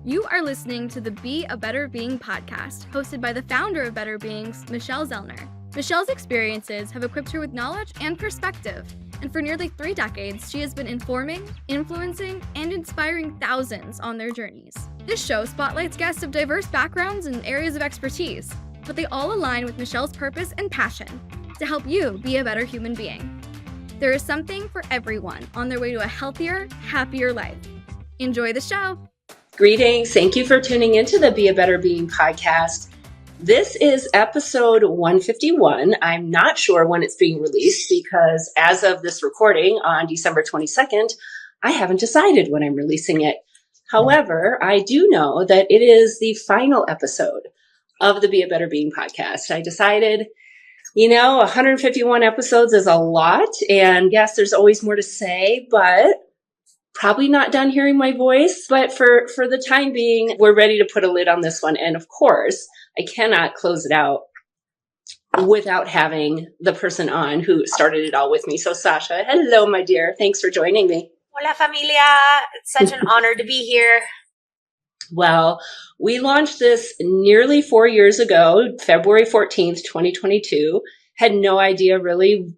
You are listening to the Be a Better Being podcast, hosted by the founder of Better Beings, Michelle Zellner. Michelle's experiences have equipped her with knowledge and perspective, and for nearly 3 decades, she has been informing, influencing, and inspiring thousands on their journeys. This show spotlights guests of diverse backgrounds and areas of expertise, but they all align with Michelle's purpose and passion to help you be a better human being. There is something for everyone on their way to a healthier, happier life. Enjoy the show. Greetings. Thank you for tuning into the Be a Better Being podcast. This is episode 151. I'm not sure when it's being released because as of this recording on December 22nd, I haven't decided when I'm releasing it. However, I do know that it is the final episode of the Be a Better Being podcast. I decided, 151 episodes is a lot. And yes, there's always more to say, but probably not done hearing my voice. But for the time being, we're ready to put a lid on this one. And of course, I cannot close it out without having the person on who started it all with me. So Sasha, hello, my dear. Thanks for joining me. Hola, familia. It's such an honor to be here. Well, we launched this nearly 4 years ago, February 14th, 2022. Had no idea really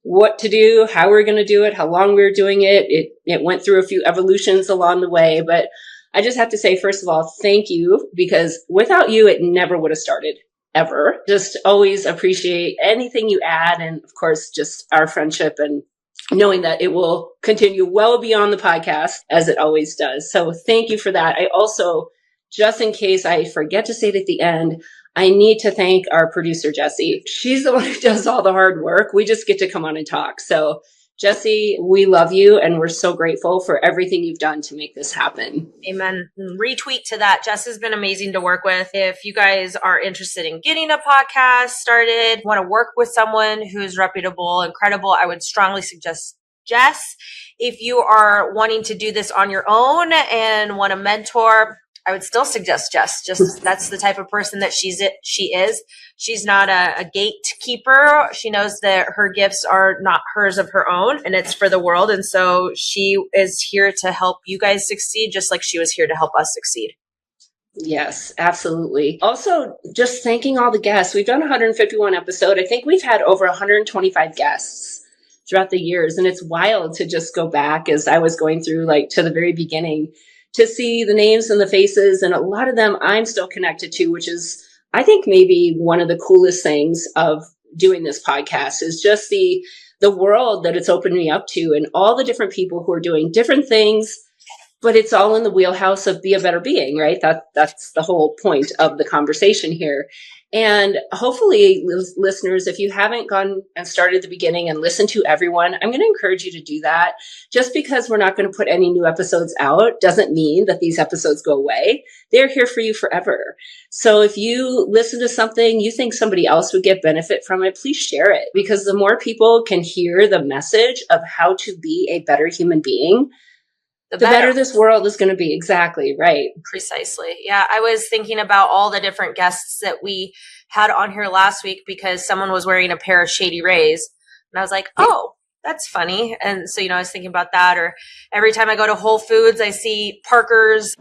what to do, how we were going to do it, how long we were doing it. It went through a few evolutions along the way, but I just have to say, first of all, thank you, because without you, it never would have started, ever. Just always appreciate anything you add. And of course, just our friendship and knowing that it will continue well beyond the podcast as it always does. So thank you for that. I also, just in case I forget to say it at the end, I need to thank our producer, Jessie. She's the one who does all the hard work. We just get to come on and talk. So Jessie, we love you, and we're so grateful for everything you've done to make this happen. Amen. Retweet to that. Jess has been amazing to work with. If you guys are interested in getting a podcast started, want to work with someone who's reputable and credible, I would strongly suggest Jess. If you are wanting to do this on your own and want a mentor, I would still suggest Jess. Just that's the type of person that she is. She's not a gatekeeper. She knows that her gifts are not hers of her own, and it's for the world. And so she is here to help you guys succeed, just like she was here to help us succeed. Yes, absolutely. Also, just thanking all the guests. We've done 151 episodes. I think we've had over 125 guests throughout the years. And it's wild to just go back as I was going through to the very beginning to see the names and the faces. And a lot of them I'm still connected to, which is, I think, maybe one of the coolest things of doing this podcast is just the world that it's opened me up to and all the different people who are doing different things, but it's all in the wheelhouse of Be a Better Being, right? That's the whole point of the conversation here. And hopefully, listeners, if you haven't gone and started at the beginning and listened to everyone, I'm going to encourage you to do that. Just because we're not going to put any new episodes out doesn't mean that these episodes go away. They're here for you forever. So if you listen to something, you think somebody else would get benefit from it, please share it. Because the more people can hear the message of how to be a better human being, the better this world is going to be. Exactly. Right. Precisely. Yeah. I was thinking about all the different guests that we had on here last week because someone was wearing a pair of Shady Rays. And I was like, oh, that's funny. And so, I was thinking about that. Or every time I go to Whole Foods, I see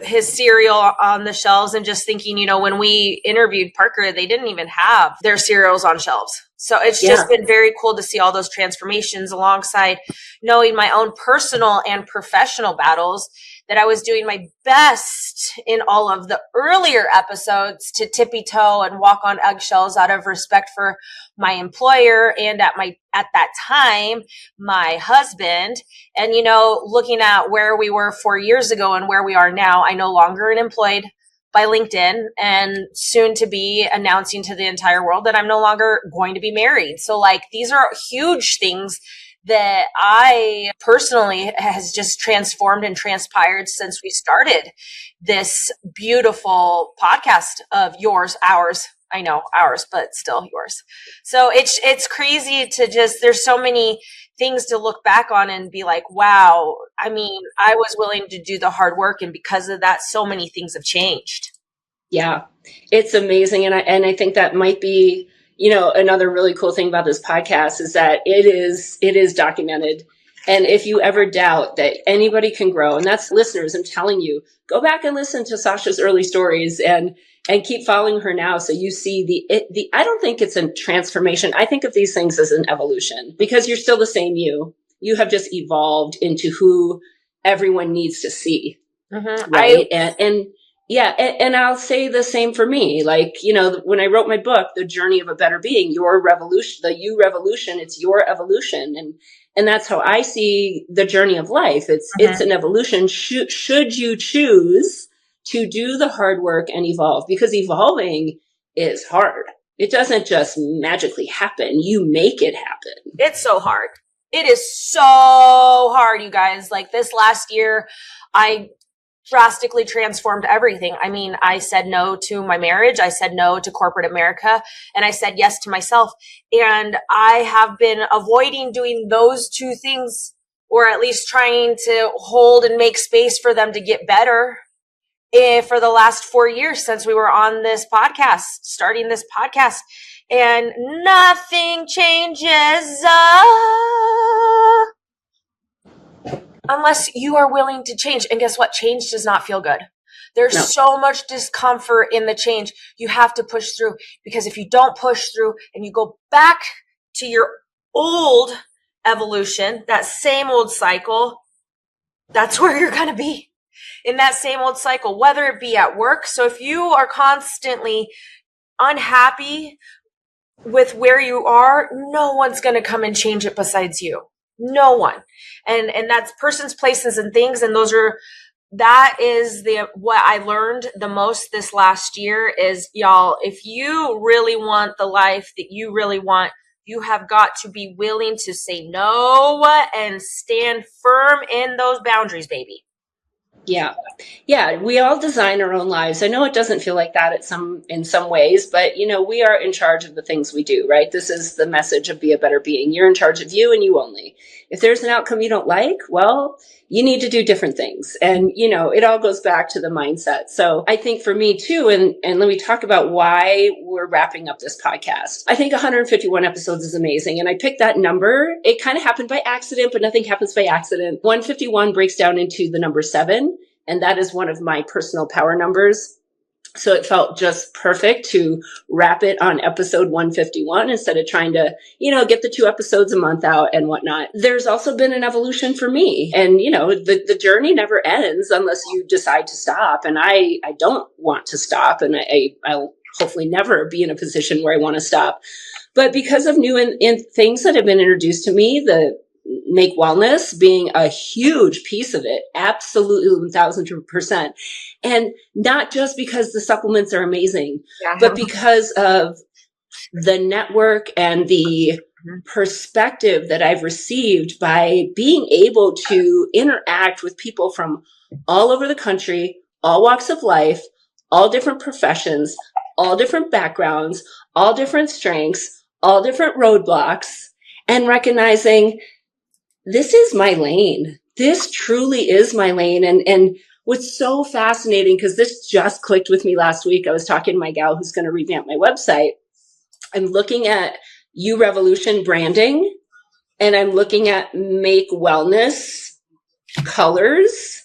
his cereal on the shelves and just thinking, when we interviewed Parker, they didn't even have their cereals on shelves. So it's just been very cool to see all those transformations alongside knowing my own personal and professional battles, that I was doing my best in all of the earlier episodes to tippy toe and walk on eggshells out of respect for my employer and at that time, my husband. And, looking at where we were 4 years ago and where we are now, I no longer am employed by LinkedIn, and soon to be announcing to the entire world that I'm no longer going to be married. So these are huge things that I personally has just transformed and transpired since we started this beautiful podcast of yours, ours. I know ours, but still yours. So it's crazy to there's so many things to look back on and be like, wow, I mean, I was willing to do the hard work. And because of that, so many things have changed. Yeah, it's amazing. And I think that might be, another really cool thing about this podcast is that it is documented And if you ever doubt that anybody can grow, and that's listeners, I'm telling you, go back and listen to Sasha's early stories and keep following her now. So you see I don't think it's a transformation. I think of these things as an evolution because you're still the same you. You have just evolved into who everyone needs to see. Mm-hmm. Right. And I'll say the same for me. Like, when I wrote my book, The Journey of a Better Being, your revolution, the you revolution, it's your evolution. And that's how I see the journey of life. It's an evolution. Should you choose to do the hard work and evolve, because evolving is hard. It doesn't just magically happen. You make it happen. It's so hard. It is so hard, you guys. Like this last year, I drastically transformed everything. I mean, I said no to my marriage. I said no to corporate America, and I said yes to myself. And I have been avoiding doing those two things, or at least trying to hold and make space for them to get better for the last 4 years since we were on this podcast, starting this podcast. And nothing changes unless you are willing to change. And guess what? Change does not feel good. There's so much discomfort in the change. You have to push through, because if you don't push through and you go back to your old evolution, that same old cycle, that's where you're going to be, in that same old cycle, whether it be at work. So if you are constantly unhappy with where you are, no one's going to come and change it besides you. No one. And that's persons, places, and things. And that is what I learned the most this last year is, y'all, if you really want the life that you really want, you have got to be willing to say no and stand firm in those boundaries, baby. Yeah. Yeah. We all design our own lives. I know it doesn't feel like that in some ways, but we are in charge of the things we do, right? This is the message of Be a Better Being. You're in charge of you and you only. If there's an outcome you don't like, well, you need to do different things. And, it all goes back to the mindset. So I think for me too, and let me talk about why we're wrapping up this podcast. I think 151 episodes is amazing. And I picked that number. It kind of happened by accident, but nothing happens by accident. 151 breaks down into the number 7. And that is one of my personal power numbers. So it felt just perfect to wrap it on episode 151 instead of trying to, get the 2 episodes a month out and whatnot. There's also been an evolution for me. And, the journey never ends unless you decide to stop. And I don't want to stop. And I'll hopefully never be in a position where I want to stop. But because of new and things that have been introduced to me, the Make Wellness being a huge piece of it, absolutely 1,000%. And not just because the supplements are amazing, but because of the network and the perspective that I've received by being able to interact with people from all over the country, all walks of life, all different professions, all different backgrounds, all different strengths, all different roadblocks, and recognizing this is my lane. This truly is my lane. And what's so fascinating, because this just clicked with me last week. I was talking to my gal who's going to revamp my website. I'm looking at You Revolution branding, and I'm looking at Make Wellness colors.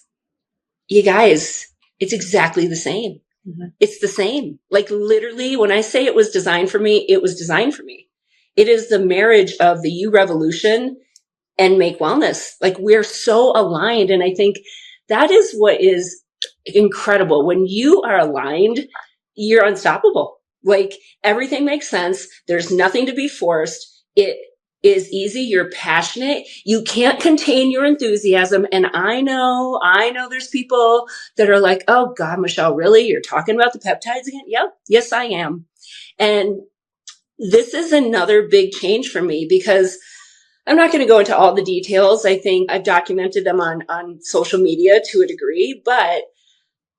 You guys, it's exactly the same. Mm-hmm. It's the same. Like literally, when I say it was designed for me, it was designed for me. It is the marriage of the You Revolution and Make Wellness. Like we're so aligned. And I think that is what is incredible. When you are aligned, you're unstoppable. Like everything makes sense. There's nothing to be forced. It is easy. You're passionate. You can't contain your enthusiasm. And I know there's people that are like, oh God, Michelle, really? You're talking about the peptides again? Yep. Yes, I am. And this is another big change for me because I'm not going to go into all the details. I think I've documented them on social media to a degree, but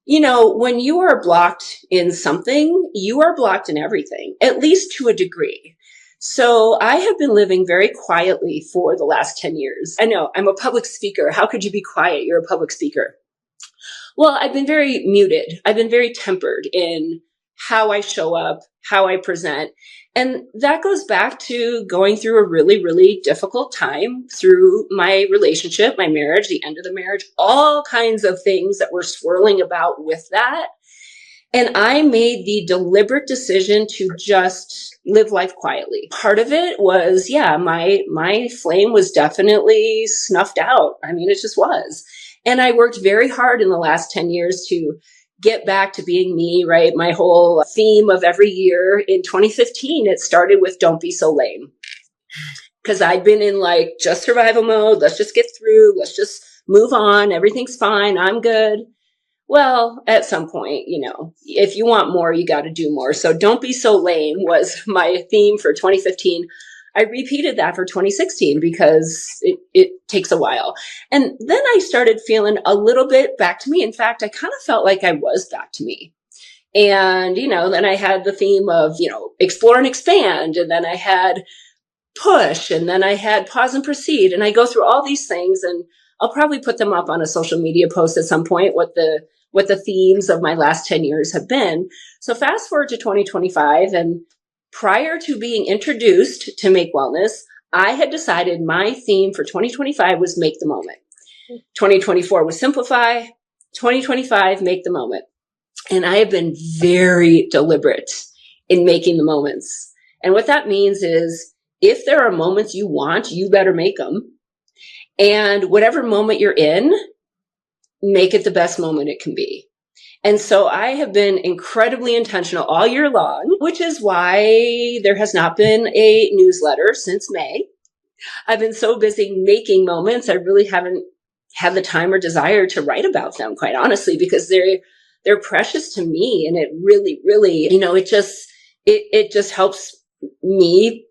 when you are blocked in something, you are blocked in everything, at least to a degree. So I have been living very quietly for the last 10 years. I know I'm a public speaker. How could you be quiet? You're a public speaker. Well, I've been very muted. I've been very tempered in how I show up, how I present. And that goes back to going through a really, really difficult time through my relationship, my marriage, the end of the marriage, all kinds of things that were swirling about with that. And I made the deliberate decision to just live life quietly. Part of it was, my flame was definitely snuffed out. I mean, it just was. And I worked very hard in the last 10 years to get back to being me, right? My whole theme of every year in 2015, it started with don't be so lame. Because I'd been in like just survival mode. Let's just get through. Let's just move on. Everything's fine. I'm good. Well, at some point, if you want more, you got to do more. So don't be so lame was my theme for 2015. I repeated that for 2016 because it takes a while. And then I started feeling a little bit back to me. In fact, I kind of felt like I was back to me. And, then I had the theme of, explore and expand. And then I had push. And then I had pause and proceed. And I go through all these things, and I'll probably put them up on a social media post at some point, what the themes of my last 10 years have been. So fast forward to 2025, and prior to being introduced to Make Wellness, I had decided my theme for 2025 was make the moment. 2024 was simplify. 2025, make the moment. And I have been very deliberate in making the moments. And what that means is if there are moments you want, you better make them. And whatever moment you're in, make it the best moment it can be. And so I have been incredibly intentional all year long, which is why there has not been a newsletter since May. I've been so busy making moments, I really haven't had the time or desire to write about them, quite honestly, because they're precious to me. And it really, really, it just helps me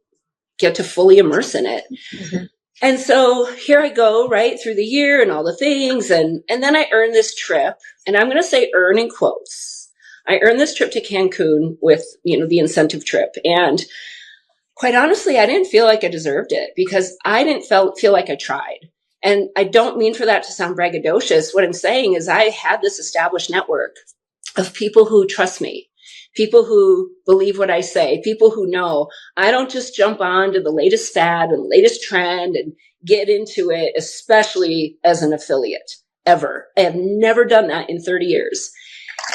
get to fully immerse in it. Mm-hmm. And so here I go, right, through the year and all the things. And then I earned this trip, and I'm going to say earn in quotes. I earned this trip to Cancun with, the incentive trip. And quite honestly, I didn't feel like I deserved it because I didn't feel like I tried. And I don't mean for that to sound braggadocious. What I'm saying is I had this established network of people who trust me, people who believe what I say, people who know I don't just jump on to the latest fad and the latest trend and get into it, especially as an affiliate, ever. I have never done that in 30 years.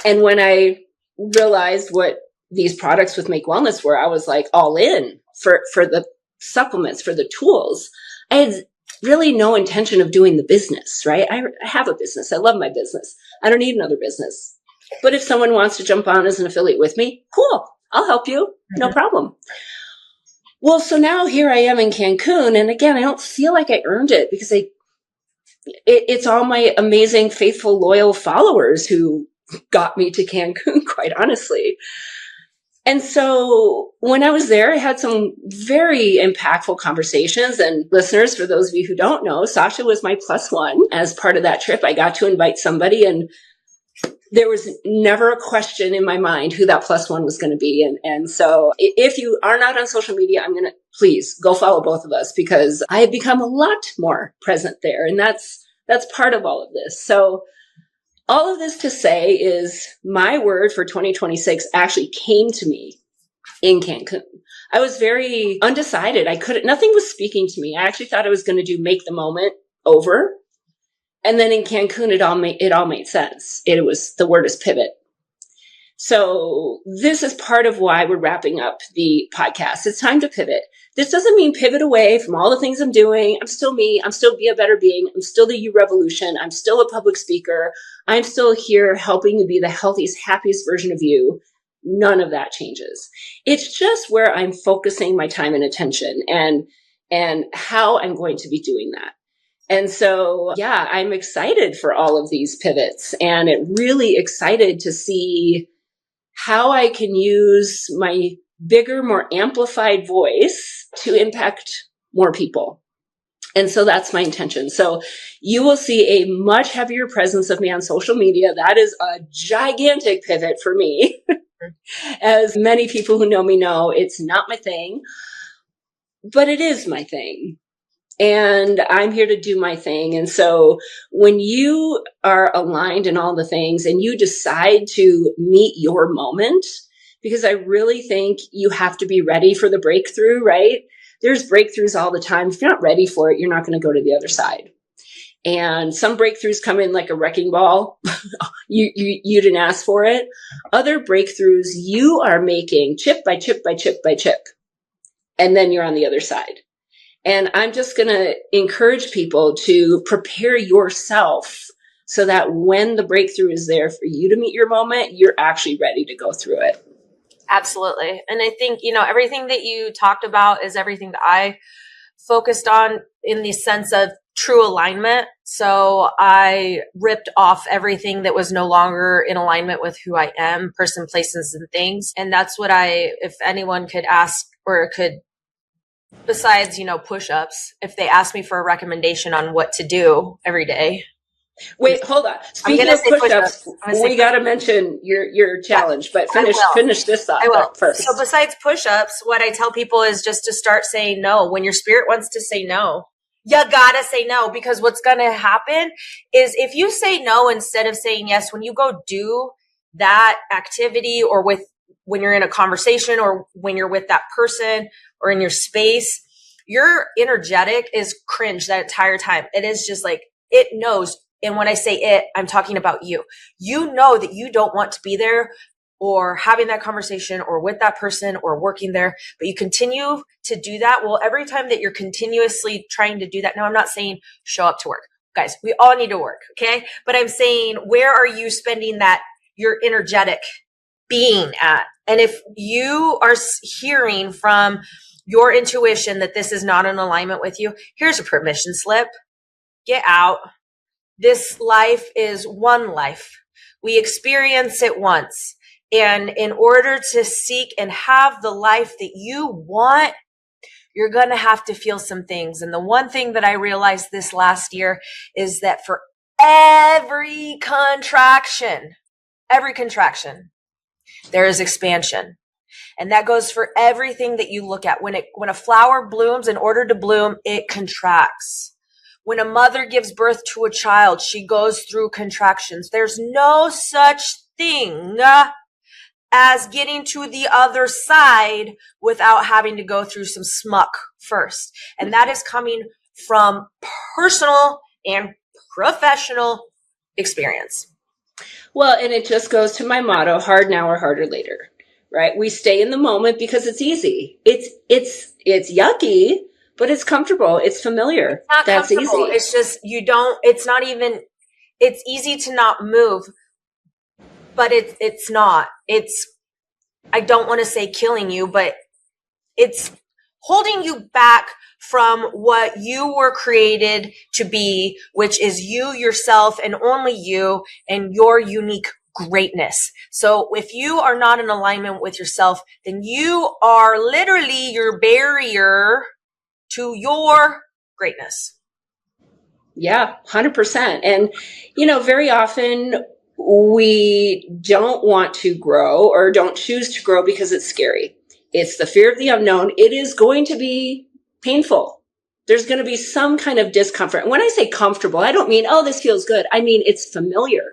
And when I realized what these products with Make Wellness were, I was like all in for the supplements, for the tools. I had really no intention of doing the business, right? I have a business. I love my business. I don't need another business. But if someone wants to jump on as an affiliate with me, cool, I'll help you. No problem. Well, so now here I am in Cancun. And again, I don't feel like I earned it because it's all my amazing, faithful, loyal followers who got me to Cancun, quite honestly. And so when I was there, I had some very impactful conversations. And listeners, for those of you who don't know, Sasha was my +1. As part of that trip, I got to invite somebody, and there was never a question in my mind who that +1 was going to be. And so if you are not on social media, I'm going to please go follow both of us because I have become a lot more present there. And that's part of all of this. So all of this to say is my word for 2026 actually came to me in Cancun. I was very undecided. Nothing was speaking to me. I actually thought I was going to do make the moment over. And then in Cancun, it all made sense. The word is pivot. So this is part of why we're wrapping up the podcast. It's time to pivot. This doesn't mean pivot away from all the things I'm doing. I'm still me. I'm still Be a Better Being. I'm still the You Revolution. I'm still a public speaker. I'm still here helping you be the healthiest, happiest version of you. None of that changes. It's just where I'm focusing my time and attention and how I'm going to be doing that. And so, I'm excited for all of these pivots and really excited to see how I can use my bigger, more amplified voice to impact more people. And so that's my intention. So you will see a much heavier presence of me on social media. That is a gigantic pivot for me. As many people who know me know, it's not my thing, but it is my thing. And I'm here to do my thing. And so when you are aligned in all the things and you decide to meet your moment, because I really think you have to be ready for the breakthrough, right? There's breakthroughs all the time. If you're not ready for it, you're not going to go to the other side. And some breakthroughs come in like a wrecking ball. You didn't ask for it. Other breakthroughs you are making chip by chip by chip by chip. And then you're on the other side. And I'm just going to encourage people to prepare yourself so that when the breakthrough is there for you to meet your moment, you're actually ready to go through it. Absolutely. And I think, everything that you talked about is everything that I focused on in the sense of true alignment. So I ripped off everything that was no longer in alignment with who I am, person, places, and things. And that's what if anyone could ask or could, besides, push-ups, if they asked me for a recommendation on what to do every day. Wait, hold on. Speaking of push-ups, we got to mention your challenge, but finish this thought first. So besides push-ups, what I tell people is just to start saying no. When your spirit wants to say no, you gotta say no, because what's going to happen is if you say no instead of saying yes, when you go do that activity or when you're in a conversation or when you're with that person or in your space, your energetic is cringe that entire time. It is just like, it knows. And when I say it, I'm talking about you. You know that you don't want to be there or having that conversation or with that person or working there, but you continue to do that. Well, every time that you're continuously trying to do that, now I'm not saying show up to work. Guys, we all need to work, okay? But I'm saying, where are you spending that, your energetic being at? And if you are hearing from your intuition that this is not in alignment with you, here's a permission slip. Get out. This life is one life. We experience it once. And in order to seek and have the life that you want, you're going to have to feel some things. And the one thing that I realized this last year is that for every contraction, there is expansion. And that goes for everything that you look at. When a flower blooms, in order to bloom, it contracts. When a mother gives birth to a child, she goes through contractions. There's no such thing as getting to the other side without having to go through some smuck first. And that is coming from personal and professional experience. Well, and it just goes to my motto, hard now or harder later, right? We stay in the moment because it's easy. It's yucky, but it's comfortable. It's familiar. It's not That's comfortable. easy. It's just, it's easy to not move, but it's not. I don't want to say killing you, but it's holding you back from what you were created to be, which is you, yourself, and only you and your unique greatness. So if you are not in alignment with yourself, then you are literally your barrier to your greatness. Yeah, 100%. And, very often we don't want to grow or don't choose to grow because it's scary. It's the fear of the unknown. It is going to be painful. There's going to be some kind of discomfort. And when I say comfortable, I don't mean, oh, this feels good. I mean, it's familiar,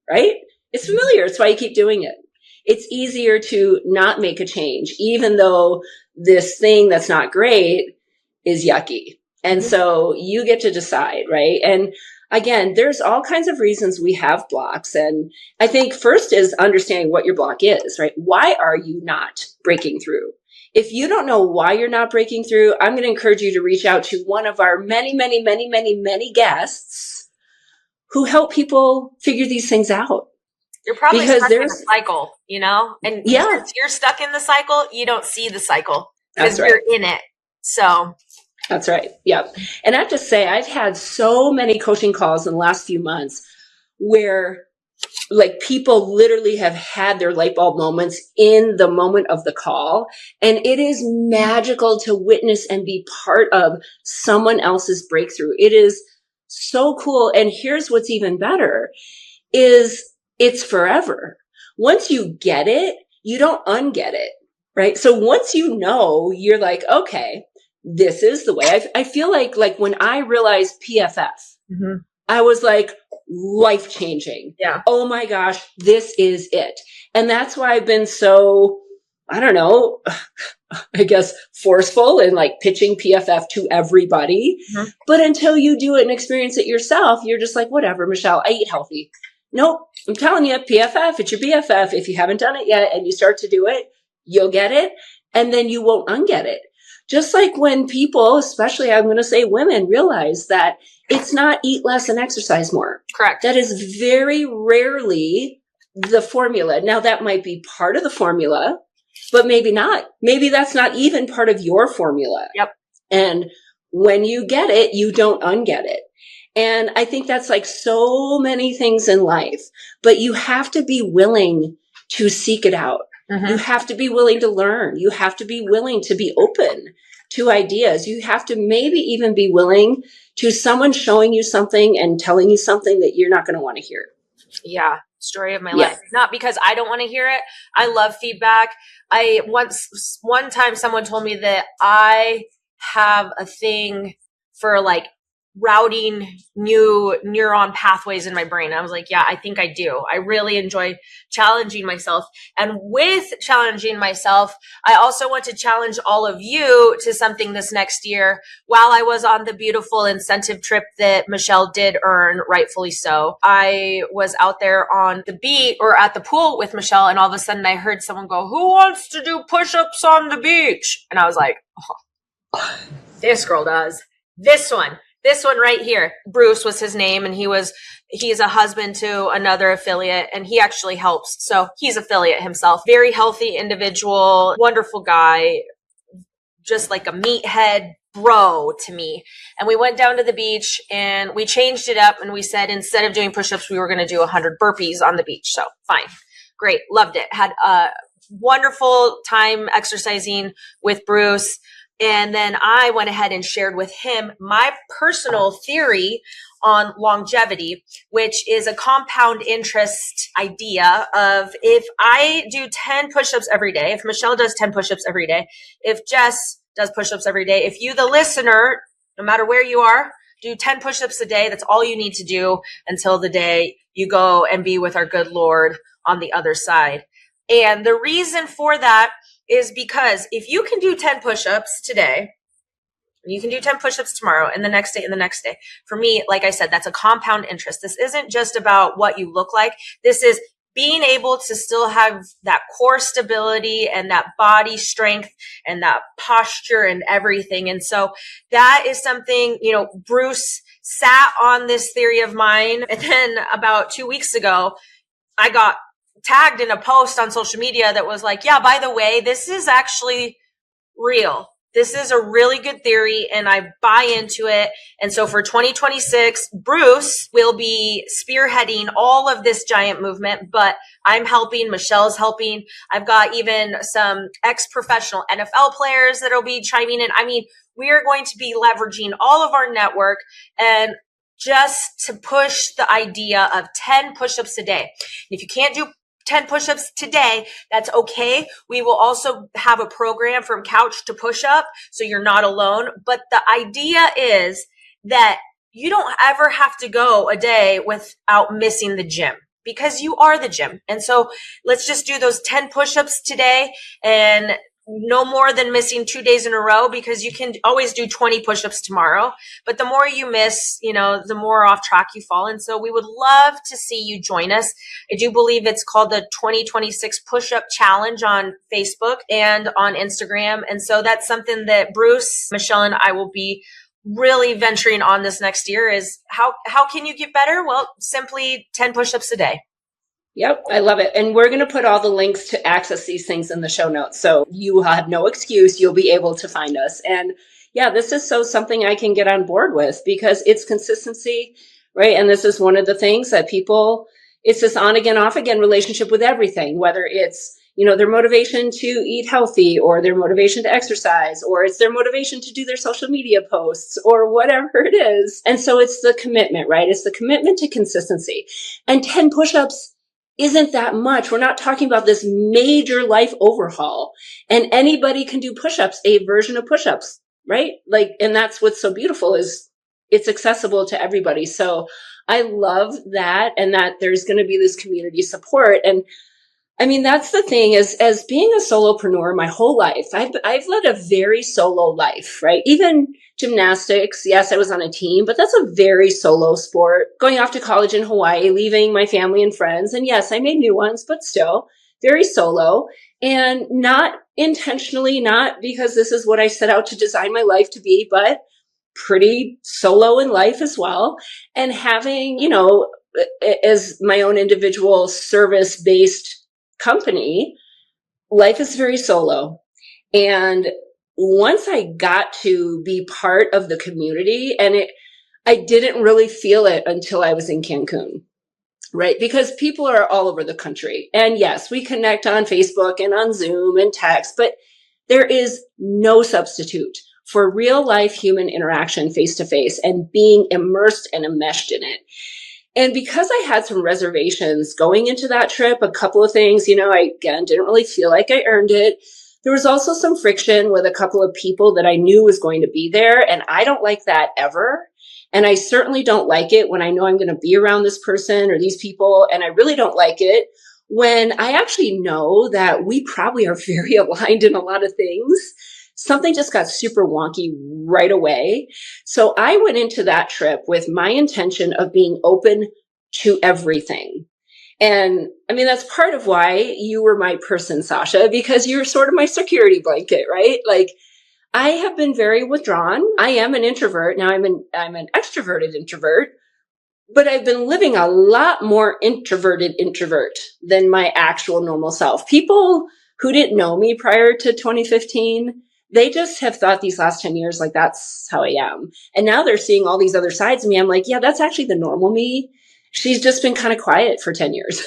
right? It's familiar. It's why you keep doing it. It's easier to not make a change, even though this thing that's not great is yucky. And so you get to decide, right? And again, there's all kinds of reasons we have blocks. And I think first is understanding what your block is, right? Why are you not breaking through? If you don't know why you're not breaking through, I'm going to encourage you to reach out to one of our many, many, many, many, many guests who help people figure these things out. You're probably stuck in a cycle, and if you're stuck in the cycle, you don't see the cycle because you're in it. So that's right. Yep. And I have to say, I've had so many coaching calls in the last few months where people literally have had their light bulb moments in the moment of the call. And it is magical to witness and be part of someone else's breakthrough. It is so cool. And here's what's even better is it's forever. Once you get it, you don't unget it, right? So once you're like, okay, this is the way. I feel like when I realized PFF, I was like, life changing. Yeah. Oh my gosh, this is it. And that's why I've been so I don't know, I guess forceful and like pitching PFF to everybody. Mm-hmm. But until you do it and experience it yourself, you're just like, whatever, Michelle, I eat healthy. Nope. I'm telling you, PFF, it's your BFF. If you haven't done it yet and you start to do it, you'll get it. And then you won't unget it. Just like when people, especially I'm going to say women, realize that it's not eat less and exercise more. Correct. That is very rarely the formula. Now that might be part of the formula, but maybe not. Maybe that's not even part of your formula. Yep. And when you get it, you don't unget it. And I think that's like so many things in life, but you have to be willing to seek it out. Mm-hmm. You have to be willing to learn. You have to be willing to be open to ideas. You have to maybe even be willing to someone showing you something and telling you something that you're not going to want to hear. Yeah. Story of my life. Not because I don't want to hear it. I love feedback. One time someone told me that I have a thing for like routing new neuron pathways in my brain. I was like, yeah, I think I do. I really enjoy challenging myself. And with challenging myself, I also want to challenge all of you to something this next year. While I was on the beautiful incentive trip that Michelle did earn, rightfully so, I was out there on the beach or at the pool with Michelle, and all of a sudden I heard someone go, "Who wants to do push-ups on the beach?" And I was like, oh, this girl does. This one right here, Bruce was his name, and he's a husband to another affiliate, and he actually helps. So he's affiliate himself. Very healthy individual, wonderful guy, just like a meathead bro to me. And we went down to the beach and we changed it up, and we said instead of doing push-ups, we were going to do 100 burpees on the beach. So fine. Great. Loved it. Had a wonderful time exercising with Bruce. And then I went ahead and shared with him my personal theory on longevity, which is a compound interest idea of if I do 10 push-ups every day, if Michelle does 10 push-ups every day, if Jess does push-ups every day, if you, the listener, no matter where you are, do 10 push-ups a day, that's all you need to do until the day you go and be with our good Lord on the other side. And the reason for that is because if you can do 10 push-ups today, you can do 10 push-ups tomorrow and the next day and the next day. For me, like I said, that's a compound interest. This isn't just about what you look like. This is being able to still have that core stability and that body strength and that posture and everything. And so that is something, Bruce sat on this theory of mine. And then about 2 weeks ago, I got tagged in a post on social media that was like, yeah, by the way, this is actually real. This is a really good theory and I buy into it. And so for 2026, Bruce will be spearheading all of this giant movement, but I'm helping, Michelle's helping. I've got even some ex-professional NFL players that will be chiming in. I mean, we are going to be leveraging all of our network and just to push the idea of 10 push-ups a day. If you can't do 10 push-ups today, that's okay. We will also have a program from couch to push-up, so you're not alone. But the idea is that you don't ever have to go a day without missing the gym because you are the gym. And so let's just do those 10 push-ups today and no more than missing 2 days in a row, because you can always do 20 push-ups tomorrow. But the more you miss, the more off track you fall. And so we would love to see you join us. I do believe it's called the 2026 Push-Up Challenge on Facebook and on Instagram. And so that's something that Bruce, Michelle, and I will be really venturing on this next year is how can you get better? Well, simply 10 push-ups a day. Yep, I love it. And we're going to put all the links to access these things in the show notes. So you have no excuse. You'll be able to find us. And yeah, this is something I can get on board with because it's consistency, right? And this is one of the things that it's this on again, off again relationship with everything, whether it's, their motivation to eat healthy or their motivation to exercise, or it's their motivation to do their social media posts or whatever it is. And so it's the commitment, right? It's the commitment to consistency. And 10 push-ups isn't that much. We're not talking about this major life overhaul, and anybody can do push-ups, a version of push-ups, right? And that's what's so beautiful is it's accessible to everybody. So I love that, and that there's going to be this community support. And I mean, that's the thing is, as being a solopreneur my whole life, I've led a very solo life, right? Even gymnastics, yes, I was on a team, but that's a very solo sport. Going off to college in Hawaii, leaving my family and friends. And yes, I made new ones, but still very solo, and not intentionally, not because this is what I set out to design my life to be, but pretty solo in life as well. And having, as my own individual service-based company, life is very solo. And once I got to be part of the community, I didn't really feel it until I was in Cancun, right? Because people are all over the country. And yes, we connect on Facebook and on Zoom and text, but there is no substitute for real life human interaction face to face and being immersed and enmeshed in it. And because I had some reservations going into that trip, a couple of things, I, again, didn't really feel like I earned it. There was also some friction with a couple of people that I knew was going to be there. And I don't like that ever. And I certainly don't like it when I know I'm going to be around this person or these people. And I really don't like it when I actually know that we probably are very aligned in a lot of things. Something just got super wonky right away. So I went into that trip with my intention of being open to everything. And I mean, that's part of why you were my person, Sasha, because you're sort of my security blanket, right? Like, I have been very withdrawn. I am an introvert. Now I'm an extroverted introvert, but I've been living a lot more introverted introvert than my actual normal self. People who didn't know me prior to 2015, they just have thought these last 10 years, like, that's how I am. And now they're seeing all these other sides of me. I'm like, yeah, that's actually the normal me. She's just been kind of quiet for 10 years.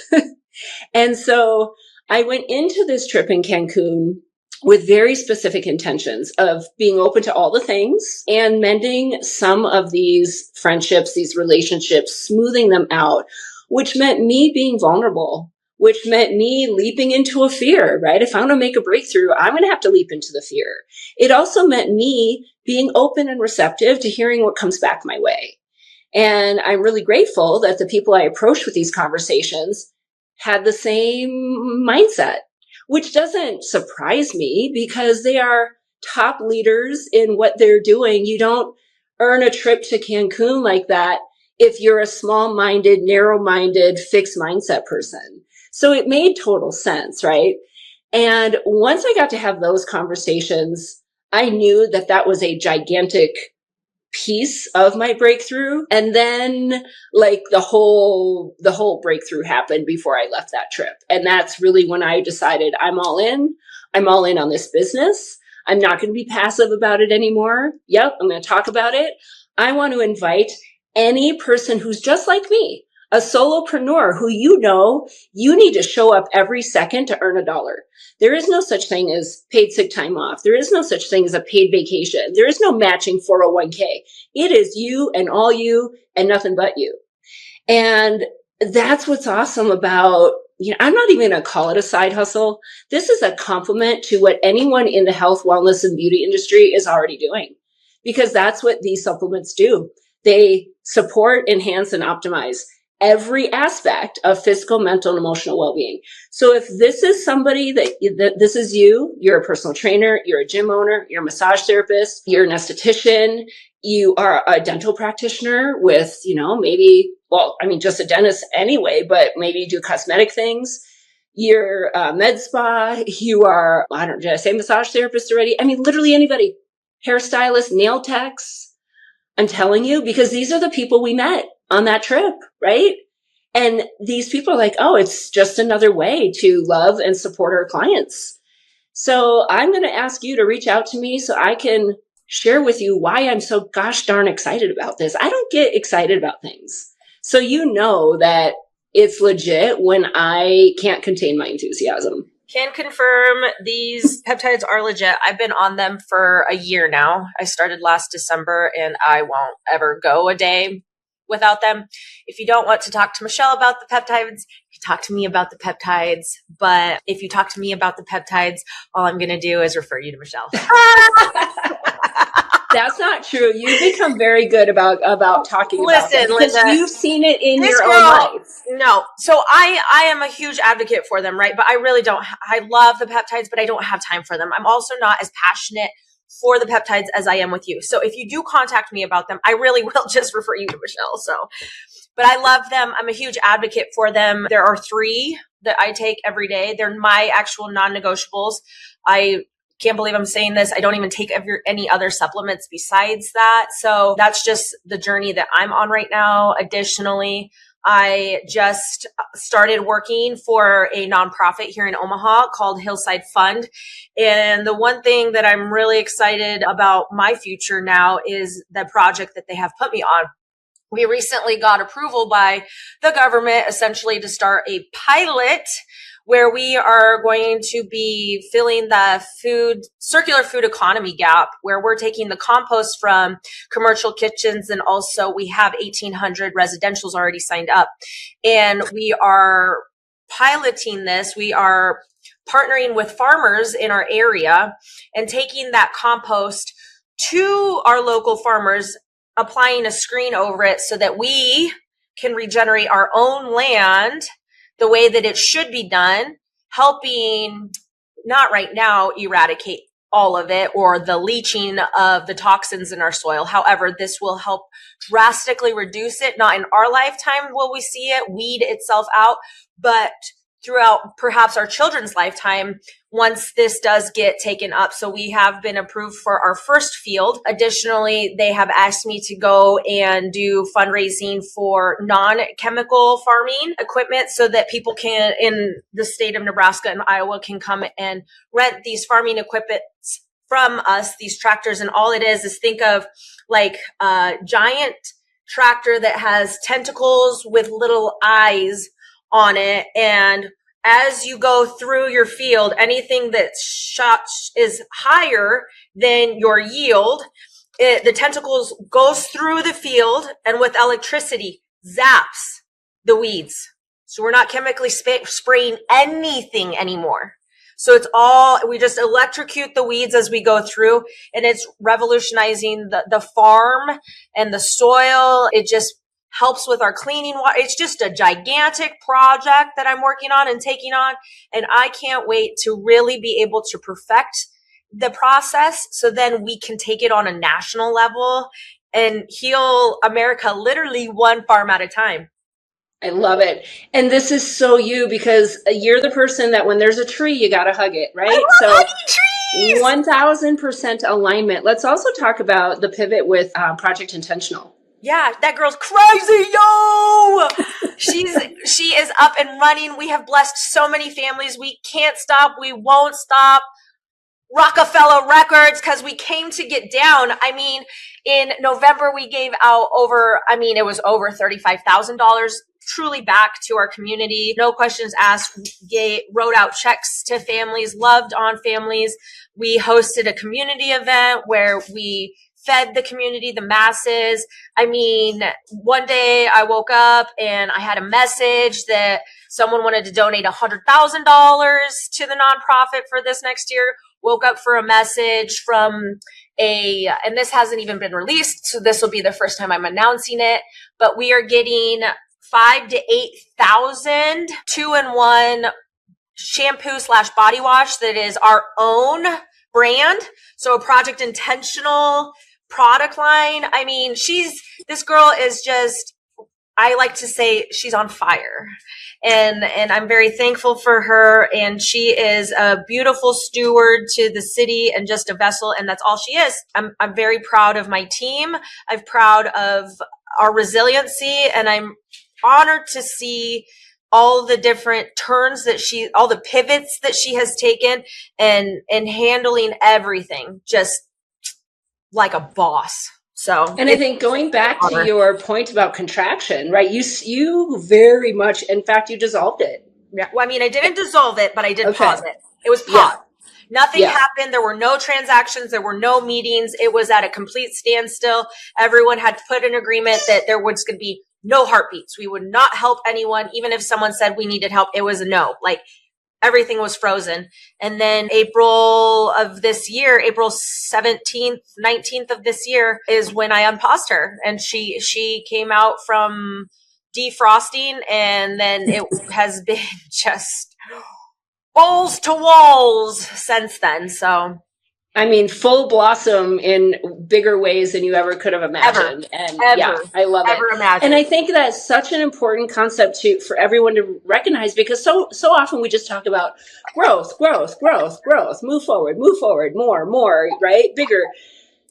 And so I went into this trip in Cancun with very specific intentions of being open to all the things and mending some of these friendships, these relationships, smoothing them out, which meant me being vulnerable, which meant me leaping into a fear, right? If I'm going to make a breakthrough, I'm going to have to leap into the fear. It also meant me being open and receptive to hearing what comes back my way. And I'm really grateful that the people I approached with these conversations had the same mindset, which doesn't surprise me because they are top leaders in what they're doing. You don't earn a trip to Cancun like that if you're a small-minded, narrow-minded, fixed mindset person. So it made total sense, right? And once I got to have those conversations, I knew that that was a gigantic piece of my breakthrough. And then like the whole breakthrough happened before I left that trip. And that's really when I decided I'm all in. I'm all in on this business. I'm not going to be passive about it anymore. Yep, I'm going to talk about it. I want to invite any person who's just like me, a solopreneur who you need to show up every second to earn $1. There is no such thing as paid sick time off. There is no such thing as a paid vacation. There is no matching 401k. It is you and all you and nothing but you. And that's what's awesome about, I'm not even going to call it a side hustle. This is a complement to what anyone in the health, wellness, and beauty industry is already doing, because that's what these supplements do. They support, enhance, and optimize every aspect of physical, mental, and emotional well-being. So if this is somebody that this is you're a personal trainer, you're a gym owner, you're a massage therapist, you're an esthetician, you are a dental practitioner with, just a dentist anyway, but maybe you do cosmetic things. You're a med spa, you are, did I say massage therapist already? I mean, literally anybody, hairstylist, nail techs. I'm telling you, because these are the people we met on that trip, right? And these people are like, oh, it's just another way to love and support our clients. So I'm going to ask you to reach out to me so I can share with you why I'm so gosh darn excited about this. I don't get excited about things. So you know that it's legit when I can't contain my enthusiasm. Can confirm these peptides are legit. I've been on them for a year now. I started last December and I won't ever go a day without them. If you don't want to talk to Michelle about the peptides, you talk to me about the peptides. But if you talk to me about the peptides, all I'm going to do is refer you to Michelle. That's not true. You've become very good about talking about them because Linda, you've seen it in your girl, own life. No. So I am a huge advocate for them, right? But I really don't. I love the peptides, but I don't have time for them. I'm also not as passionate for the peptides as I am with you. So if you do contact me about them, I really will just refer you to Michelle. So, but I love them. I'm a huge advocate for them. There are 3 that I take every day. They're my actual non-negotiables. I can't believe I'm saying this. I don't even take any other supplements besides that. So that's just the journey that I'm on right now. Additionally, I just started working for a nonprofit here in Omaha called Hillside Fund. And the one thing that I'm really excited about my future now is the project that they have put me on. We recently got approval by the government essentially to start a pilot where we are going to be filling the circular food economy gap, where we're taking the compost from commercial kitchens, and also we have 1,800 residentials already signed up. And we are piloting this. We are partnering with farmers in our area and taking that compost to our local farmers, applying a screen over it so that we can regenerate our own land the way that it should be done, helping not right now eradicate all of it or the leaching of the toxins in our soil. However, this will help drastically reduce it. Not in our lifetime will we see it weed itself out, but throughout perhaps our children's lifetime once this does get taken up. So we have been approved for our first field. Additionally, they have asked me to go and do fundraising for non-chemical farming equipment so that people can, in the state of Nebraska and Iowa, can come and rent these farming equipment from us, these tractors. And all it is think of like a giant tractor that has tentacles with little eyes on it. And as you go through your field, anything that is higher than your yield, the tentacles goes through the field and with electricity zaps the weeds. So we're not chemically spraying anything anymore. So it's all, we just electrocute the weeds as we go through, and it's revolutionizing the farm and the soil. It just helps with our cleaning water. It's just a gigantic project that I'm working on and taking on. And I can't wait to really be able to perfect the process so then we can take it on a national level and heal America literally one farm at a time. I love it. And this is so you, because you're the person that when there's a tree, you got to hug it, right? I love hugging trees. 1000% alignment. Let's also talk about the pivot with Project Intentional. Yeah, that girl's crazy, yo! She is up and running. We have blessed so many families. We can't stop. We won't stop. Rockefeller Records, because we came to get down. I mean, in November, we gave out it was over $35,000 truly back to our community. No questions asked. Wrote out checks to families, loved on families. We hosted a community event where we fed the community, the masses. I mean, one day I woke up and I had a message that someone wanted to donate $100,000 to the nonprofit for this next year. Woke up for a message from and this hasn't even been released, so this will be the first time I'm announcing it, but we are getting 5,000 to 8,000 2-in-1 shampoo/body wash that is our own brand. So a Project Intentional product line. I mean, this girl is just, I like to say she's on fire, and I'm very thankful for her. And she is a beautiful steward to the city and just a vessel. And that's all she is. I'm very proud of my team. I'm proud of our resiliency, and I'm honored to see all the different turns all the pivots that she has taken and handling everything just like a boss. So, and I think going back to your point about contraction, right? You very much, in fact, you dissolved it. Yeah. Well, I mean, I didn't dissolve it, but I did pause it. It was paused. Yeah. Nothing happened. There were no transactions. There were no meetings. It was at a complete standstill. Everyone had put an agreement that there was going to be no heartbeats. We would not help anyone. Even if someone said we needed help, it was a no. Like, everything was frozen. And then April of this year, April 17th, 19th of this year is when I unpaused her. And she came out from defrosting, and then it has been just balls to walls since then. So I mean, full blossom in bigger ways than you ever could have imagined. Yeah, I love it. Imagined. And I think that's such an important concept for everyone to recognize, because so often we just talk about growth, move forward, more, right? Bigger.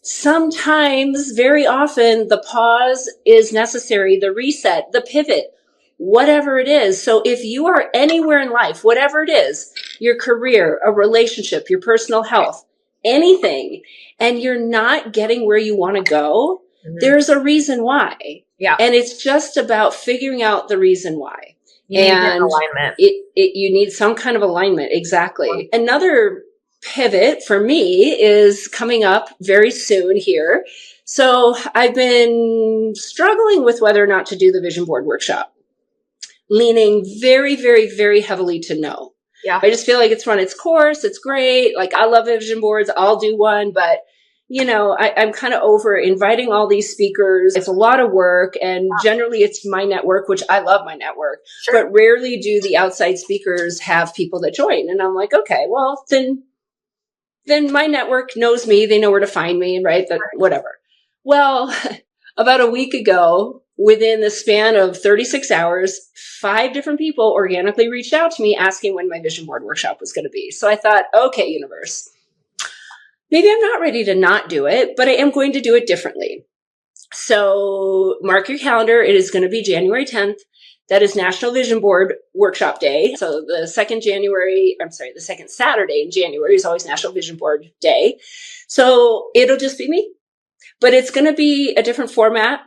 Sometimes, very often, the pause is necessary, the reset, the pivot, whatever it is. So if you are anywhere in life, whatever it is, your career, a relationship, your personal health, anything, and you're not getting where you want to go, there's a reason why. Yeah. And it's just about figuring out the reason why. You need alignment. You need some kind of alignment. Exactly. Another pivot for me is coming up very soon here. So I've been struggling with whether or not to do the vision board workshop, leaning very, very, very heavily to no. Yeah. I just feel like it's run its course. It's great. Like, I love vision boards. I'll do one, but I'm kind of over inviting all these speakers. It's a lot of work, and generally it's my network, which I love my network, but rarely do the outside speakers have people that join. And I'm like, okay, well, then my network knows me. They know where to find me, right? Whatever. Well, about a week ago, within the span of 36 hours, 5 different people organically reached out to me asking when my vision board workshop was going to be. So I thought, okay, universe, maybe I'm not ready to not do it, but I am going to do it differently. So mark your calendar. It is going to be January 10th. That is National Vision Board Workshop Day. So the second Saturday in January is always National Vision Board Day. So it'll just be me, but it's going to be a different format.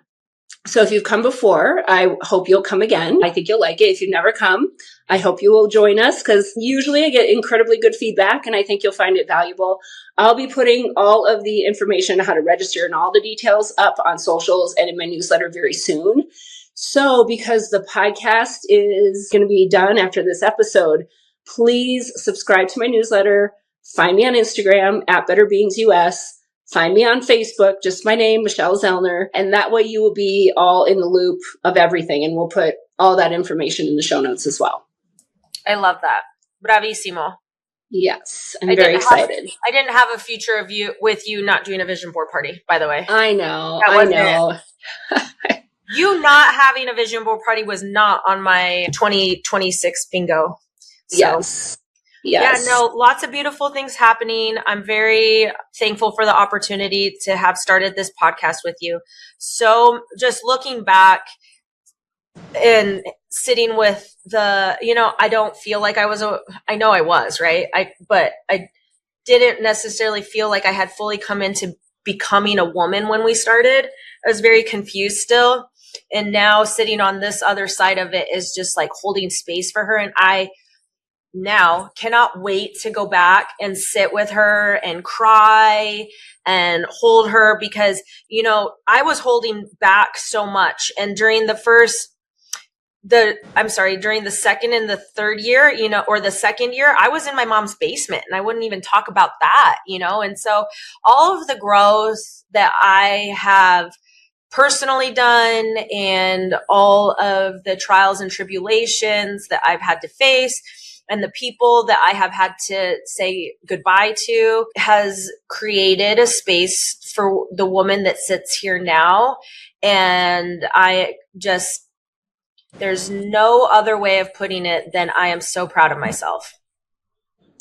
So if you've come before, I hope you'll come again. I think you'll like it. If you've never come, I hope you will join us, because usually I get incredibly good feedback and I think you'll find it valuable. I'll be putting all of the information on how to register and all the details up on socials and in my newsletter very soon. So because the podcast is going to be done after this episode, please subscribe to my newsletter. Find me on Instagram at Better Beings US. Find me on Facebook, just my name, Sashelle Zellner. And that way you will be all in the loop of everything. And we'll put all that information in the show notes as well. I love that. Bravissimo. Yes, I'm very excited. I didn't have a future of you with you not doing a vision board party, by the way. I know. You not having a vision board party was not on my 2026 bingo. So. Yes. Yeah, no, lots of beautiful things happening. I'm very thankful for the opportunity to have started this podcast with you. So just looking back and sitting with I don't feel like I know I was, right? But I didn't necessarily feel like I had fully come into becoming a woman when we started. I was very confused still. And now sitting on this other side of it is just like holding space for her. And I now cannot wait to go back and sit with her and cry and hold her, because, I was holding back so much. And during the second and the third year, or the second year, I was in my mom's basement and I wouldn't even talk about that, And so all of the growth that I have personally done and all of the trials and tribulations that I've had to face and the people that I have had to say goodbye to has created a space for the woman that sits here now. And there's no other way of putting it than I am so proud of myself.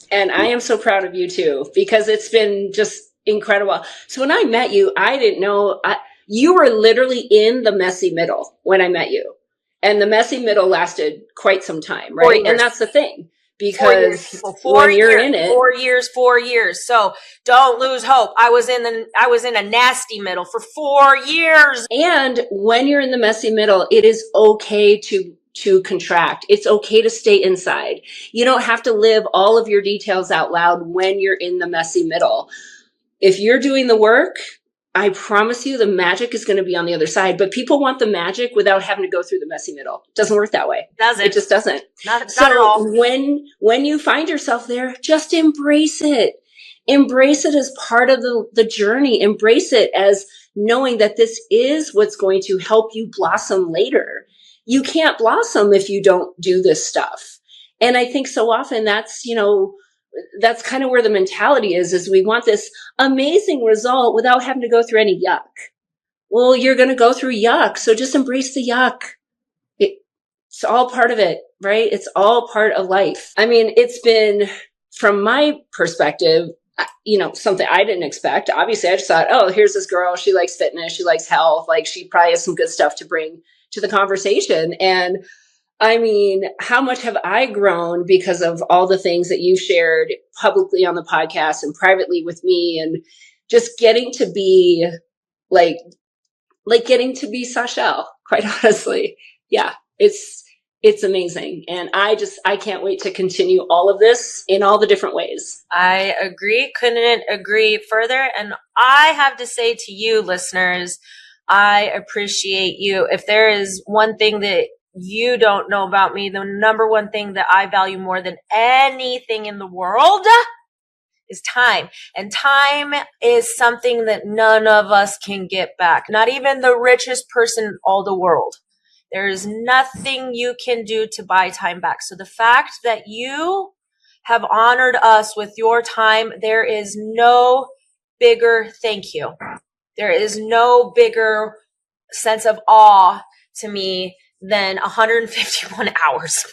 And I am so proud of you too, because it's been just incredible. So when I met you, I didn't know, you were literally in the messy middle when I met you. And the messy middle lasted quite some time, right? And that's the thing, because when you're in it, 4 years. So don't lose hope. I was in a nasty middle for 4 years. And when you're in the messy middle, it is okay to contract. It's okay to stay inside. You don't have to live all of your details out loud when you're in the messy middle. If you're doing the work, I promise you the magic is going to be on the other side, but people want the magic without having to go through the messy middle. It doesn't work that way. Doesn't. It just doesn't. Not at all. When you find yourself there, just embrace it. Embrace it as part of the journey. Embrace it as knowing that this is what's going to help you blossom later. You can't blossom if you don't do this stuff. And I think so often that's kind of where the mentality is we want this amazing result without having to go through any yuck. Well, you're going to go through yuck. So just embrace the yuck. It's all part of it, right? It's all part of life. I mean, it's been, from my perspective, something I didn't expect. Obviously, I just thought, oh, here's this girl. She likes fitness. She likes health. Like, she probably has some good stuff to bring to the conversation. And I mean, how much have I grown because of all the things that you shared publicly on the podcast and privately with me, and just getting to be like getting to be Sashelle, quite honestly. Yeah, it's amazing. And I can't wait to continue all of this in all the different ways. I agree. Couldn't agree further. And I have to say to you, listeners, I appreciate you. If there is one thing that you don't know about me, the number one thing that I value more than anything in the world is time. And time is something that none of us can get back. Not even the richest person in all the world. There is nothing you can do to buy time back. So the fact that you have honored us with your time, there is no bigger thank you. There is no bigger sense of awe to me than 151 hours.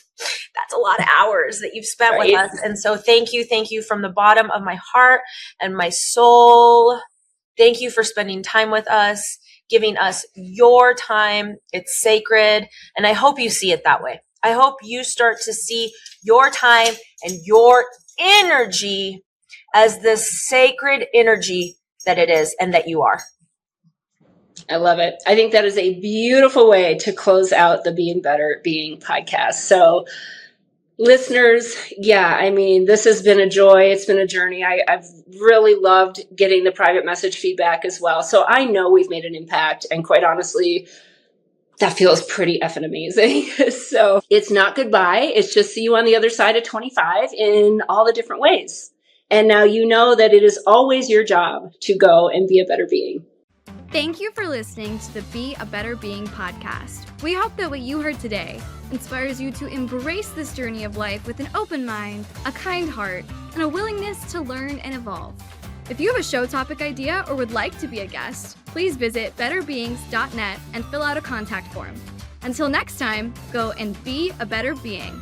That's a lot of hours that you've spent with us. And so thank you from the bottom of my heart and my soul. Thank you for spending time with us, giving us your time. It's sacred. And I hope you see it that way. I hope you start to see your time and your energy as the sacred energy that it is and that you are. I love it. I think that is a beautiful way to close out the Being Better Being podcast. So listeners, yeah, I mean, this has been a joy. It's been a journey. I've really loved getting the private message feedback as well. So I know we've made an impact. And quite honestly, that feels pretty effing amazing. So it's not goodbye. It's just see you on the other side of 25 in all the different ways. And now you know that it is always your job to go and be a better being. Thank you for listening to the Be a Better Being podcast. We hope that what you heard today inspires you to embrace this journey of life with an open mind, a kind heart, and a willingness to learn and evolve. If you have a show topic idea or would like to be a guest, please visit betterbeings.net and fill out a contact form. Until next time, go and be a better being.